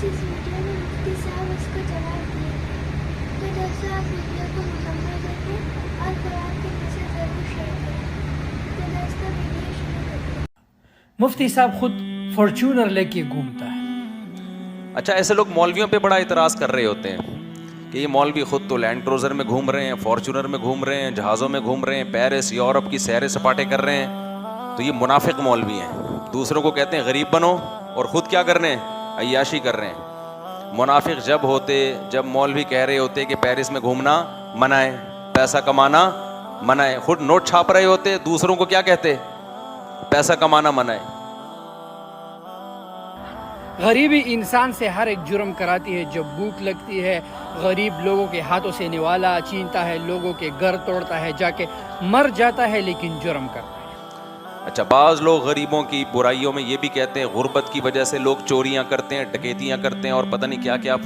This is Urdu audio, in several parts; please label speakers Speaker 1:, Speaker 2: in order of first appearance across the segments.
Speaker 1: اس ویڈیو میں مفتی صاحب اس کو جواب دیے تو دوستوں آپ ویڈیو کو مکمل دیکھیں اور قرآن کے قصے ضرور شیئر کریں. تو دوستوں ویڈیو شروع کرتے ہیں.
Speaker 2: مفتی صاحب خود فارچونر لے کے گھومتا ہے.
Speaker 3: اچھا ایسے لوگ مولویوں پہ بڑا اعتراض کر رہے ہوتے ہیں کہ یہ مولوی خود تو لینڈ کروزر میں گھوم رہے ہیں, فارچونر میں گھوم رہے ہیں, جہازوں میں گھوم رہے ہیں, پیرس یورپ کی سیر سپاٹے کر رہے ہیں, تو یہ منافق مولوی ہیں. دوسروں کو کہتے ہیں غریب بنو اور خود کیا کر رہے ہیں, عیاشی کر رہے ہیں. منافق جب ہوتے جب مولوی کہہ رہے ہوتے کہ پیرس میں گھومنا منع ہے, پیسہ کمانا منع ہے, خود نوٹ چھاپ رہے ہوتے, دوسروں کو کیا کہتے, پیسہ کمانا منع ہے.
Speaker 2: غریبی انسان سے ہر ایک جرم کراتی ہے. جب بھوک لگتی ہے غریب لوگوں کے ہاتھوں سے نوالا چھینتا ہے, لوگوں کے گھر توڑتا ہے, جا کے مر جاتا ہے لیکن جرم کرتا ہے.
Speaker 3: اچھا بعض لوگ غریبوں کی برائیوں میں یہ بھی کہتے ہیں غربت کی وجہ سے لوگ چوریاں کرتے ہیں, ڈکیتیاں کرتے ہیں اور پتہ نہیں کیا کیا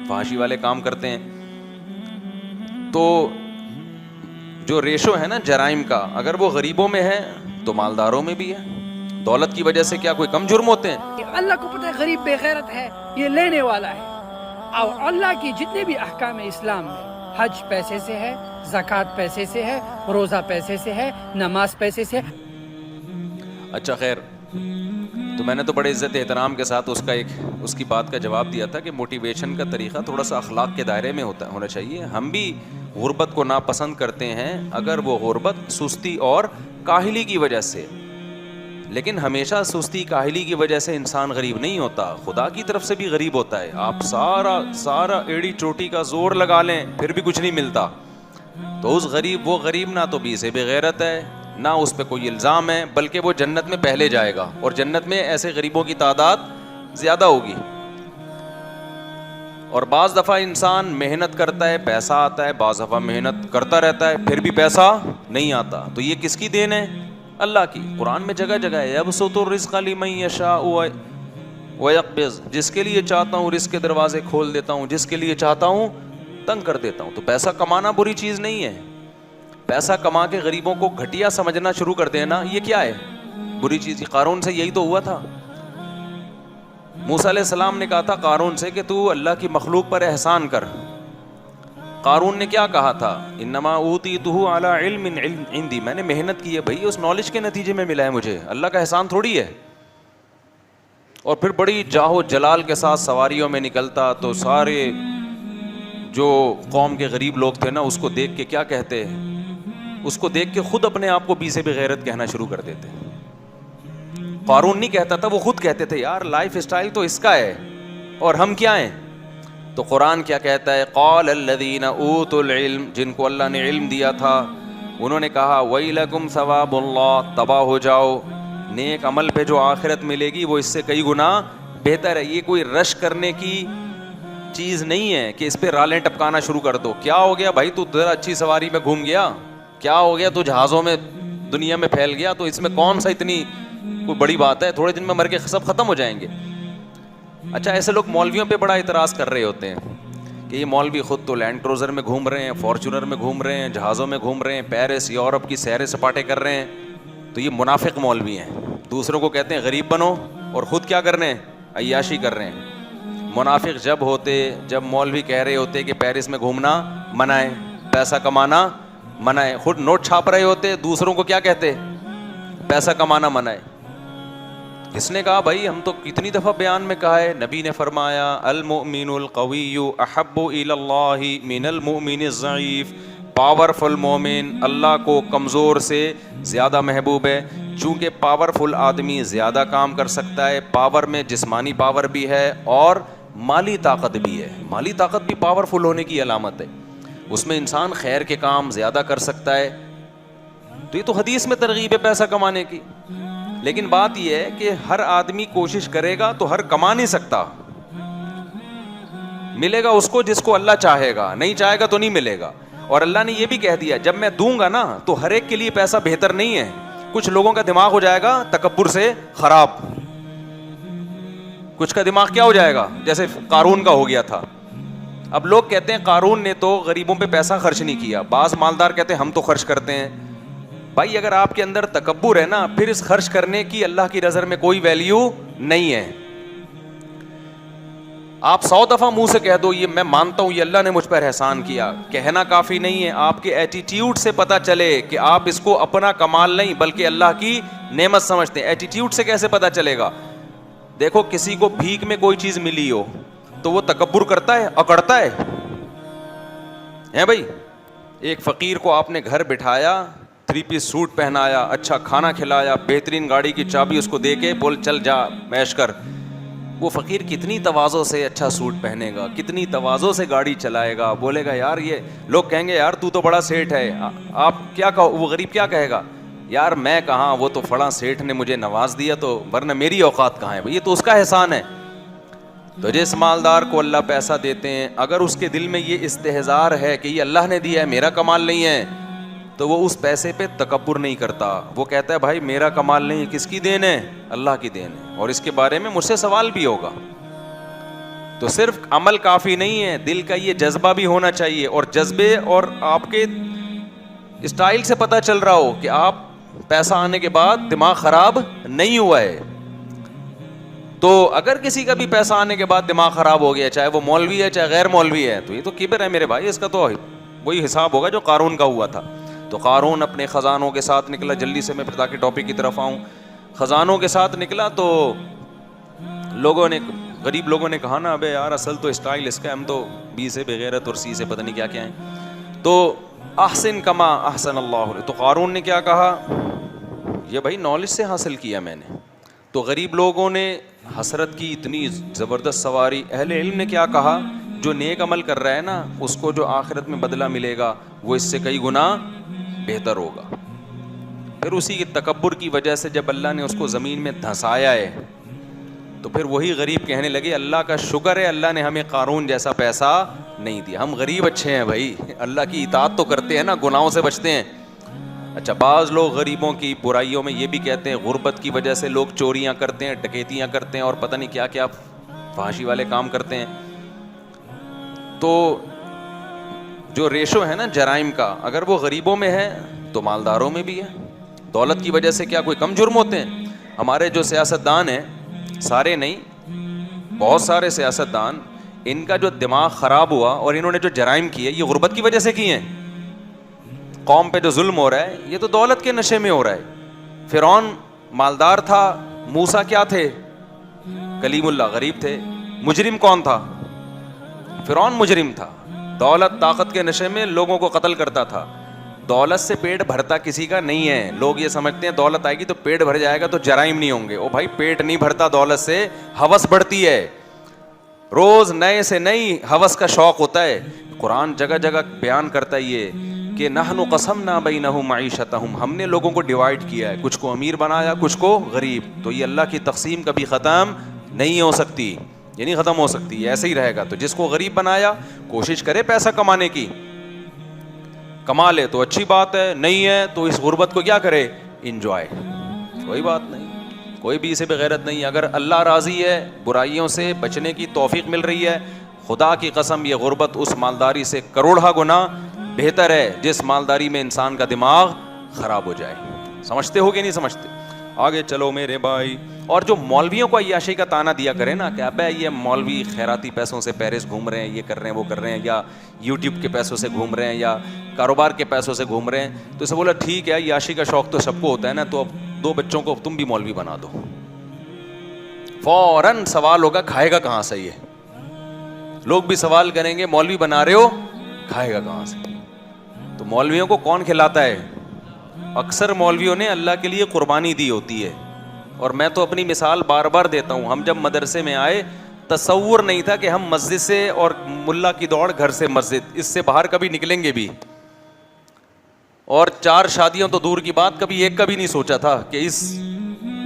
Speaker 3: فحاشی والے کام کرتے ہیں. تو جو ریشو ہے نا جرائم کا, اگر وہ غریبوں میں ہے تو مالداروں میں بھی ہے. دولت کی وجہ سے کیا کوئی کم جرم ہوتے ہیں؟
Speaker 2: کہ اللہ کو پتہ ہے غریب بے غیرت ہے, یہ لینے والا ہے. اور اللہ کی جتنے بھی احکام اسلام میں, حج پیسے سے ہے, زکوٰۃ پیسے سے ہے, روزہ پیسے سے ہے, نماز پیسے سے ہے.
Speaker 3: اچھا خیر, تو میں نے تو بڑے عزت احترام کے ساتھ اس کی بات کا جواب دیا تھا کہ موٹیویشن کا طریقہ تھوڑا سا اخلاق کے دائرے میں ہونا چاہیے. ہم بھی غربت کو ناپسند کرتے ہیں اگر وہ غربت سستی اور کاہلی کی وجہ سے, لیکن ہمیشہ سستی کاہلی کی وجہ سے انسان غریب نہیں ہوتا, خدا کی طرف سے بھی غریب ہوتا ہے. آپ سارا ایڑی چوٹی کا زور لگا لیں پھر بھی کچھ نہیں ملتا, تو اس وہ غریب نہ تو بھی سے بغیرت ہے, نہ اس پہ کوئی الزام ہے, بلکہ وہ جنت میں پہلے جائے گا, اور جنت میں ایسے غریبوں کی تعداد زیادہ ہوگی. اور بعض دفعہ انسان محنت کرتا ہے پیسہ آتا ہے, بعض دفعہ محنت کرتا رہتا ہے پھر بھی پیسہ نہیں آتا. تو یہ کس کی دین ہے؟ اللہ کی. قرآن میں جگہ جگہ ہے یبسط الرزق لمن یشاء ویقبض, جس کے لیے چاہتا ہوں رزق کے دروازے کھول دیتا ہوں, جس کے لیے چاہتا ہوں تنگ کر دیتا ہوں. تو پیسہ کمانا بری چیز نہیں ہے. پیسہ کما کے غریبوں کو گھٹیا سمجھنا شروع کر دینا, یہ کیا ہے, بری چیز. قارون سے یہی تو ہوا تھا. موسیٰ علیہ السلام نے کہا تھا قارون سے کہ تو اللہ کی مخلوق پر احسان کر. قارون نے کیا کہا تھا, انما اوتیتہ علی علم عندی, میں نے محنت کی ہے بھائی, اس نالج کے نتیجے میں ملا ہے مجھے, اللہ کا احسان تھوڑی ہے. اور پھر بڑی جاہو جلال کے ساتھ سواریوں میں نکلتا تو سارے جو قوم کے غریب لوگ تھے نا اس کو دیکھ کے کیا کہتے, اس کو دیکھ کے خود اپنے آپ کو بی سے بغیرت کہنا شروع کر دیتے. قارون نہیں کہتا تھا, وہ خود کہتے تھے یار لائف اسٹائل تو اس کا ہے اور ہم کیا ہیں. تو قرآن کیا کہتا ہے, قال الذین اوتوا العلم, جن کو اللہ نے علم دیا تھا انہوں نے کہا ویلکم ثواب اللہ, تباہ ہو جاؤ, نیک عمل پہ جو آخرت ملے گی وہ اس سے کئی گنا بہتر ہے. یہ کوئی رش کرنے کی چیز نہیں ہے کہ اس پہ رالیں ٹپکانا شروع کر دو. کیا ہو گیا بھائی, تو ذرا اچھی سواری میں گھوم گیا, کیا ہو گیا تو جہازوں میں دنیا میں پھیل گیا, تو اس میں کون سا اتنی کوئی بڑی بات ہے, تھوڑے دن میں مر کے سب ختم ہو جائیں گے. اچھا ایسے لوگ مولویوں پہ بڑا اعتراض کر رہے ہوتے ہیں کہ یہ مولوی خود تو لینڈ کروزر میں گھوم رہے ہیں, فارچونر میں گھوم رہے ہیں, جہازوں میں گھوم رہے ہیں, پیرس یورپ کی سیر سپاٹے کر رہے ہیں, تو یہ منافق مولوی ہیں. دوسروں کو کہتے ہیں غریب بنو اور خود کیا کر رہے ہیں, عیاشی کر رہے ہیں. منافق جب مولوی کہہ رہے ہوتے کہ پیرس میں گھومنا منع ہے, پیسہ کمانا منع ہے, خود نوٹ چھاپ رہے ہوتے, دوسروں کو کیا کہتے, پیسہ کمانا منع ہے. کس نے کہا بھائی, ہم تو کتنی دفعہ بیان میں کہا ہے, نبی نے فرمایا المؤمن القوی احب الی اللہ من المؤمن الضعیف, پاورفل مومن اللہ کو کمزور سے زیادہ محبوب ہے. چونکہ پاورفل آدمی زیادہ کام کر سکتا ہے, پاور میں جسمانی پاور بھی ہے اور مالی طاقت بھی ہے. مالی طاقت بھی پاورفل ہونے کی علامت ہے, اس میں انسان خیر کے کام زیادہ کر سکتا ہے. تو یہ تو حدیث میں ترغیب ہے پیسہ کمانے کی. لیکن بات یہ ہے کہ ہر آدمی کوشش کرے گا تو ہر کما نہیں سکتا, ملے گا اس کو جس کو اللہ چاہے گا, نہیں چاہے گا تو نہیں ملے گا. اور اللہ نے یہ بھی کہہ دیا جب میں دوں گا نا تو ہر ایک کے لیے پیسہ بہتر نہیں ہے. کچھ لوگوں کا دماغ ہو جائے گا تکبر سے خراب, کچھ کا دماغ کیا ہو جائے گا جیسے قارون کا ہو گیا تھا. اب لوگ کہتے ہیں قارون نے تو غریبوں پہ پیسہ خرچ نہیں کیا, بعض مالدار کہتے ہیں ہم تو خرچ کرتے ہیں. بھائی اگر آپ کے اندر تکبر ہے نا, پھر اس خرچ کرنے کی اللہ کی نظر میں کوئی ویلیو نہیں ہے. آپ 100 دفعہ منہ سے کہہ دو یہ میں مانتا ہوں یہ اللہ نے مجھ پر احسان کیا, کہنا کافی نہیں ہے, آپ کے ایٹیٹیوڈ سے پتہ چلے کہ آپ اس کو اپنا کمال نہیں بلکہ اللہ کی نعمت سمجھتے ہیں. ایٹیٹیوڈ سے کیسے پتہ چلے گا؟ دیکھو کسی کو بھیک میں کوئی چیز ملی ہو تو وہ تکبر کرتا ہے, اکڑتا ہے بھائی. ایک فقیر کو آپ نے گھر بٹھایا, 3 پیس سوٹ پہنایا, اچھا کھانا کھلایا, بہترین گاڑی کی چابی اس کو دے کے بول چل جا میش کر, وہ فقیر کتنی تواضع سے اچھا سوٹ پہنے گا, کتنی تواضع سے گاڑی چلائے گا, بولے گا یار یہ, لوگ کہیں گے یار تو بڑا سیٹھ ہے, آپ کیا کہو, وہ غریب کیا کہے گا, یار میں کہاں, وہ تو فلاں سیٹھ نے مجھے نواز دیا تو ورنہ میری اوقات کہاں ہے, یہ تو اس کا احسان ہے. تو جس مالدار کو اللہ پیسہ دیتے ہیں اگر اس کے دل میں یہ استحضار ہے کہ یہ اللہ نے دیا ہے میرا کمال نہیں ہے, تو وہ اس پیسے پہ تکبر نہیں کرتا, وہ کہتا ہے بھائی میرا کمال نہیں, کس کی دین ہے, اللہ کی دین ہے, اور اس کے بارے میں مجھ سے سوال بھی ہوگا. تو صرف عمل کافی نہیں ہے, دل کا یہ جذبہ بھی ہونا چاہیے, اور جذبے اور آپ کے اسٹائل سے پتہ چل رہا ہو کہ آپ پیسہ آنے کے بعد دماغ خراب نہیں ہوا ہے. تو اگر کسی کا بھی پیسہ آنے کے بعد دماغ خراب ہو گیا, چاہے وہ مولوی ہے چاہے غیر مولوی ہے, تو یہ تو کبر ہے میرے بھائی, اس کا تو وہی حساب ہوگا جو قارون کا ہوا تھا. تو قارون اپنے خزانوں کے ساتھ نکلا, جلدی سے میں تاکہ ٹاپک کی طرف آؤں, خزانوں کے ساتھ نکلا تو لوگوں نے, غریب لوگوں نے کہا نا ابے یار اصل تو اسٹائل اس کا, ہم تو بی سے بغیرت اور سی سے پتہ نہیں کیا کیا ہیں, تو احسن کما احسن اللہ. تو قارون نے کیا کہا, یہ بھائی نالج سے حاصل کیا میں نے. تو غریب لوگوں نے حسرت کی اتنی زبردست سواری. اہل علم نے کیا کہا, جو نیک عمل کر رہا ہے نا اس کو جو آخرت میں بدلہ ملے گا وہ اس سے کئی گنا بہتر ہوگا. پھر اسی کے تکبر کی وجہ سے جب اللہ نے اس کو زمین میں دھنسایا ہے تو پھر وہی غریب کہنے لگے اللہ کا شکر ہے اللہ نے ہمیں قارون جیسا پیسہ نہیں دیا, ہم غریب اچھے ہیں بھائی, اللہ کی اطاعت تو کرتے ہیں نا, گناہوں سے بچتے ہیں. اچھا بعض لوگ غریبوں کی برائیوں میں یہ بھی کہتے ہیں غربت کی وجہ سے لوگ چوریاں کرتے ہیں, ڈکیتیاں کرتے ہیں اور پتہ نہیں کیا کیا فحاشی والے کام کرتے ہیں. تو جو ریشو ہے نا جرائم کا, اگر وہ غریبوں میں ہے تو مالداروں میں بھی ہے. دولت کی وجہ سے کیا کوئی کم جرم ہوتے ہیں؟ ہمارے جو سیاستدان ہیں, سارے نہیں بہت سارے سیاستدان, ان کا جو دماغ خراب ہوا اور انہوں نے جو جرائم کیے یہ غربت کی وجہ سے کیے ہیں. قوم پہ جو ظلم ہو رہا ہے یہ تو دولت کے نشے میں ہو رہا ہے. فرعون مالدار تھا, موسیٰ کیا تھے, کلیم اللہ, غریب تھے. مجرم کون تھا؟ فرعون مجرم تھا, دولت طاقت کے نشے میں لوگوں کو قتل کرتا تھا. دولت سے پیٹ بھرتا کسی کا نہیں ہے. لوگ یہ سمجھتے ہیں دولت آئے گی تو پیٹ بھر جائے گا تو جرائم نہیں ہوں گے. او بھائی پیٹ نہیں بھرتا دولت سے, ہوس بڑھتی ہے, روز نئے سے نئی ہوس کا شوق ہوتا ہے. قرآن جگہ جگہ بیان کرتا ہے یہ کہ نحن قسمنا بینہم معیشتہم, ہم نے لوگوں کو ڈیوائڈ کیا ہے, کچھ کو امیر بنایا کچھ کو غریب. تو یہ اللہ کی تقسیم کبھی ختم نہیں ہو سکتی, یہ نہیں ختم ہو سکتی, ایسے ہی رہے گا. تو جس کو غریب بنایا کوشش کرے پیسہ کمانے کی, کما لے تو اچھی بات ہے, نہیں ہے تو اس غربت کو کیا کرے, انجوائے, کوئی بات نہیں, کوئی بھی اسے بغیرت نہیں. اگر اللہ راضی ہے, برائیوں سے بچنے کی توفیق مل رہی ہے, خدا کی قسم یہ غربت اس مالداری سے کروڑہ گنا بہتر ہے جس مالداری میں انسان کا دماغ خراب ہو جائے. سمجھتے ہو کہ نہیں سمجھتے؟ آگے چلو میرے بھائی. اور جو مولویوں کو عیاشی کا تانا دیا کرے نا کہ ابے یہ مولوی خیراتی پیسوں سے پیرس گھوم رہے ہیں, یہ کر رہے ہیں وہ کر رہے ہیں, یا یوٹیوب کے پیسوں سے گھوم رہے ہیں, یا کاروبار کے پیسوں سے گھوم رہے ہیں, تو اسے بولا ٹھیک ہے عیاشی کا شوق تو سب کو ہوتا ہے نا, تو اب 2 بچوں کو تم بھی مولوی بنا دو. فوراً سوال ہوگا کھائے گا کہاں سے, یہ لوگ بھی سوال کریں گے مولوی بنا رہے ہو کھائے گا کہاں سے. تو مولویوں کو کون کھلاتا ہے؟ اکثر مولویوں نے اللہ کے لیے قربانی دی ہوتی ہے. اور میں تو اپنی مثال بار بار دیتا ہوں, ہم جب مدرسے میں آئے تصور نہیں تھا کہ ہم مسجد سے اور ملا کی دوڑ گھر سے مسجد, اس سے باہر کبھی نکلیں گے بھی. اور 4 شادیوں تو دور کی بات, کبھی ایک کا بھی نہیں سوچا تھا کہ اس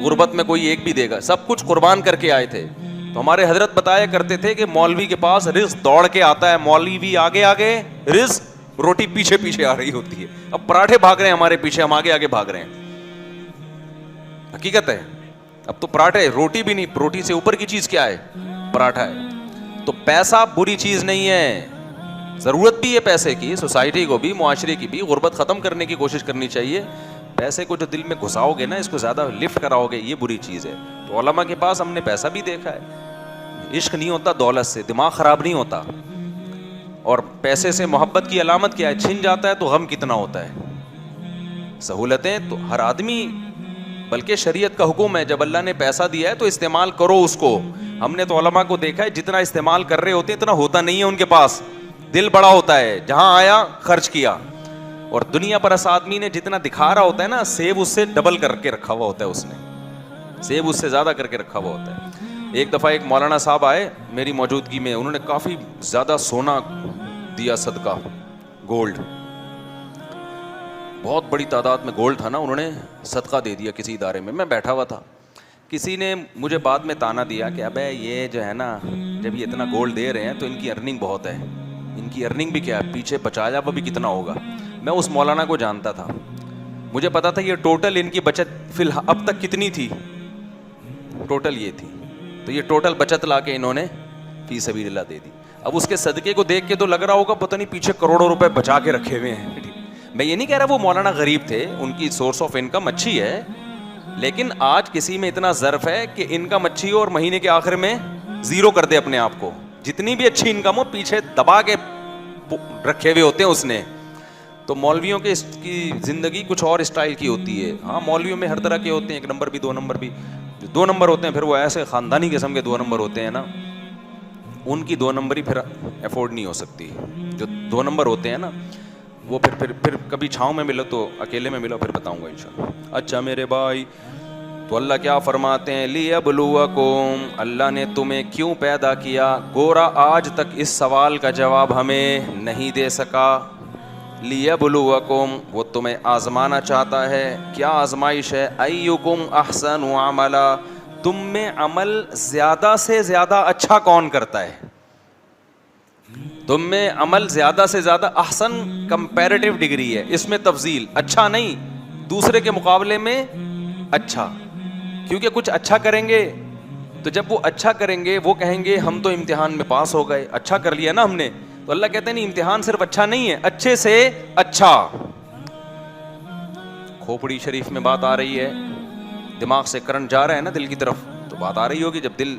Speaker 3: غربت میں کوئی ایک بھی دے گا. سب کچھ قربان کر کے آئے تھے. تو ہمارے حضرت بتایا کرتے تھے کہ مولوی کے پاس رزق دوڑ کے آتا ہے, مولوی آگے آگے, رزق روٹی پیچھے پیچھے آ رہی ہوتی ہے. اب پراٹھے بھاگ رہے ہیں ہمارے پیچھے, ہم آگے آگے بھاگ رہے ہیں. حقیقت ہے, اب تو پراٹھے, روٹی بھی نہیں, روٹی سے اوپر کی چیز کیا ہے, پراٹھا ہے. تو پیسہ بری چیز نہیں ہے, ضرورت بھی ہے پیسے کی, سوسائٹی کو بھی, معاشرے کی بھی. غربت ختم کرنے کی کوشش کرنی چاہیے. پیسے کو جو دل میں گھساؤ گے نا, اس کو زیادہ لفٹ کراؤ گے, یہ بری چیز ہے. تو علماء کے پاس ہم نے پیسہ بھی دیکھا ہے, عشق نہیں ہوتا دولت سے, دماغ خراب نہیں ہوتا. اور پیسے سے محبت کی علامت کیا ہے؟ چھن جاتا ہے تو غم کتنا ہوتا ہے. سہولتیں تو ہر آدمی, بلکہ شریعت کا حکم ہے جب اللہ نے پیسہ دیا ہے تو استعمال کرو اس کو. ہم نے تو علماء کو دیکھا ہے جتنا استعمال کر رہے ہوتے ہیں اتنا ہوتا نہیں ہے ان کے پاس, دل بڑا ہوتا ہے, جہاں آیا خرچ کیا. اور دنیا پر اس آدمی نے جتنا دکھا رہا ہوتا ہے نا, سیب اس سے ڈبل کر کے رکھا ہوا ہوتا ہے, اس نے سیب اس سے زیادہ کر کے رکھا ہوا ہوتا ہے. ایک دفعہ ایک مولانا صاحب آئے میری موجودگی میں, انہوں نے کافی زیادہ سونا دیا صدقہ, گولڈ, بہت بڑی تعداد میں گولڈ تھا نا, انہوں نے صدقہ دے دیا کسی ادارے میں. میں بیٹھا ہوا تھا, کسی نے مجھے بعد میں تانا دیا کہ ابے یہ جو ہے نا, جب یہ اتنا گولڈ دے رہے ہیں تو ان کی ارننگ بہت ہے. ان کی ارننگ بھی کیا ہے, پیچھے بچایا ہوا بھی کتنا ہوگا. میں اس مولانا کو جانتا تھا, مجھے پتا تھا یہ ٹوٹل ان کی بچت فی الحال اب تک کتنی تھی, ٹوٹل یہ تھی. تو یہ ٹوٹل بچت لا کے انہوں نے فی سبیل اللہ دے دی. اب اس کے صدقے کو دیکھ کے تو لگ رہا ہوگا پتہ نہیں پیچھے کروڑوں روپے بچا کے رکھے ہوئے ہیں. میں یہ نہیں کہہ رہا وہ مولانا غریب تھے, ان کی سورس آف انکم اچھی ہے, لیکن آج کسی میں اتنا ظرف ہے کہ انکم اچھی ہو اور مہینے کے آخر میں زیرو کر دے اپنے آپ کو. جتنی بھی اچھی انکم ہو پیچھے دبا کے رکھے ہوئے ہوتے ہیں اس نے. تو مولویوں کے کی زندگی کچھ اور اسٹائل کی ہوتی ہے. ہاں مولویوں میں ہر طرح کے ہوتے ہیں, ایک نمبر بھی, دو نمبر بھی. جو دو نمبر ہوتے ہیں پھر وہ ایسے خاندانی قسم کے دو نمبر ہوتے ہیں نا, ان کی دو نمبری پھر افورڈ نہیں ہو سکتی. جو دو نمبر ہوتے ہیں نا وہ پھر کبھی چھاؤں میں ملو تو اکیلے میں ملو, پھر بتاؤں گا انشاءاللہ. اچھا میرے بھائی, تو اللہ کیا فرماتے ہیں, لیبلوکم, اللہ نے تمہیں کیوں پیدا کیا. گورا آج تک اس سوال کا جواب ہمیں نہیں دے سکا. لیبلوکم, وہ تمہیں آزمانا چاہتا ہے. کیا آزمائش ہے؟ ایکم احسن عملا, تم میں عمل زیادہ سے زیادہ اچھا کون کرتا ہے. تم میں عمل زیادہ سے زیادہ, احسن کمپیریٹیو ڈگری ہے, اس میں تفضیل, اچھا نہیں, دوسرے کے مقابلے میں اچھا. کیونکہ کچھ اچھا کریں گے تو جب وہ اچھا کریں گے وہ کہیں گے ہم تو امتحان میں پاس ہو گئے, اچھا کر لیا نا ہم نے. تو اللہ کہتے ہیں نہیں, امتحان صرف اچھا نہیں ہے, اچھے سے اچھا. کھوپڑی شریف میں بات آ رہی ہے, دماغ سے کرنٹ جا رہا ہے نا دل کی طرف, تو بات آ رہی ہوگی جب دل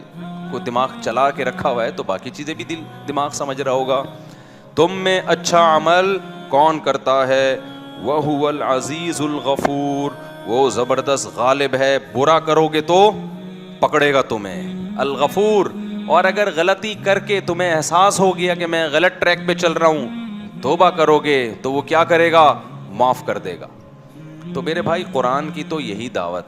Speaker 3: کو دماغ چلا کے رکھا ہوا ہے تو باقی چیزیں بھی دماغ سمجھ رہا ہوگا. تم میں اچھا عمل کون کرتا ہے؟ وَهُوَ الْعَزِيزُ الْغَفُورُ, وہ زبردست غالب ہے, برا کرو گے تو پکڑے گا تمہیں. الغفور, اور اگر غلطی کر کے تمہیں احساس ہو گیا کہ میں غلط ٹریک پہ چل رہا ہوں, توبہ کرو گے تو وہ کیا کرے گا؟ معاف کر دے گا. تو میرے بھائی قرآن کی تو یہی دعوت